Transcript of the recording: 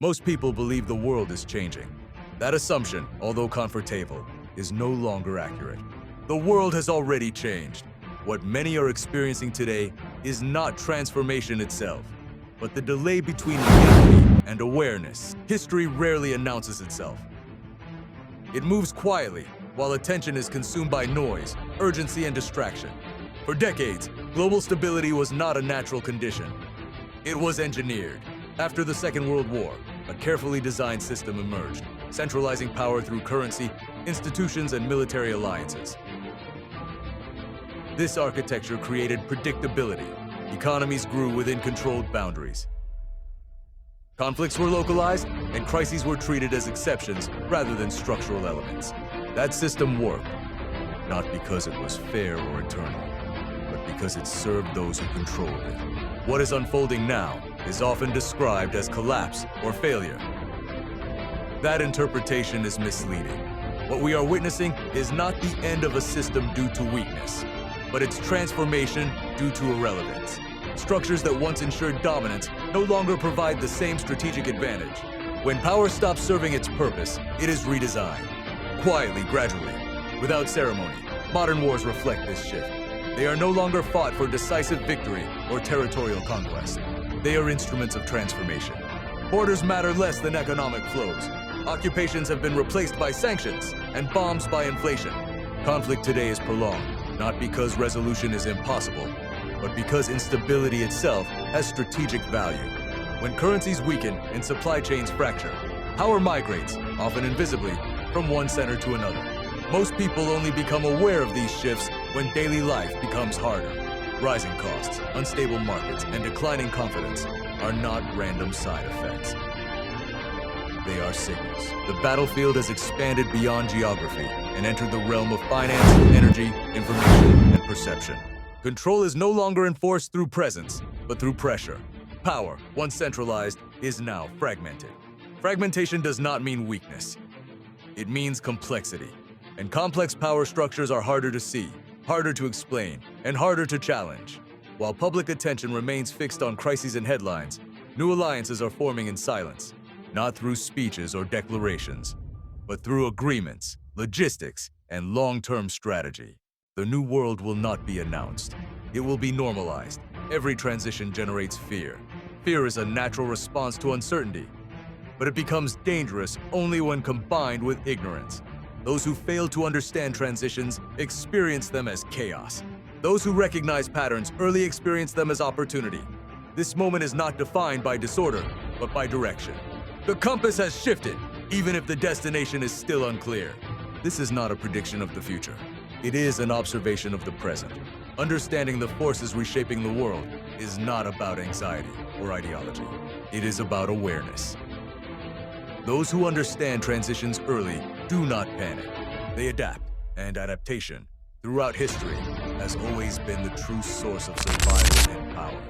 Most people believe the world is changing. That assumption, although comfortable, is no longer accurate. The world has already changed. What many are experiencing today is not transformation itself, but the delay between reality and awareness. History rarely announces itself. It moves quietly, while attention is consumed by noise, urgency, and distraction. For decades, global stability was not a natural condition. It was engineered. After the Second World War, a carefully designed system emerged, centralizing power through currency, institutions, and military alliances. This architecture created predictability. Economies grew within controlled boundaries. Conflicts were localized, and crises were treated as exceptions rather than structural elements. That system worked, not because it was fair or eternal, but because it served those who controlled it. What is unfolding now is often described as collapse or failure. That interpretation is misleading. What we are witnessing is not the end of a system due to weakness, but its transformation due to irrelevance. Structures that once ensured dominance no longer provide the same strategic advantage. When power stops serving its purpose, it is redesigned. Quietly, gradually, without ceremony, modern wars reflect this shift. They are no longer fought for decisive victory or territorial conquest. They are instruments of transformation. Borders matter less than economic flows. Occupations have been replaced by sanctions and bombs by inflation. Conflict today is prolonged, not because resolution is impossible, but because instability itself has strategic value. When currencies weaken and supply chains fracture, power migrates, often invisibly, from one center to another. Most people only become aware of these shifts when daily life becomes harder. Rising costs, unstable markets, and declining confidence are not random side effects. They are signals. The battlefield has expanded beyond geography and entered the realm of finance, energy, information, and perception. Control is no longer enforced through presence, but through pressure. Power, once centralized, is now fragmented. Fragmentation does not mean weakness. It means complexity. And complex power structures are harder to see, harder to explain, and harder to challenge. While public attention remains fixed on crises and headlines, new alliances are forming in silence, not through speeches or declarations, but through agreements, logistics, and long-term strategy. The new world will not be announced. It will be normalized. Every transition generates fear. Fear is a natural response to uncertainty, but it becomes dangerous only when combined with ignorance. Those who fail to understand transitions experience them as chaos. Those who recognize patterns early experience them as opportunity. This moment is not defined by disorder, but by direction. The compass has shifted, even if the destination is still unclear. This is not a prediction of the future. It is an observation of the present. Understanding the forces reshaping the world is not about anxiety or ideology. It is about awareness. Those who understand transitions early do not panic. They adapt, and adaptation, throughout history, has always been the true source of survival and power.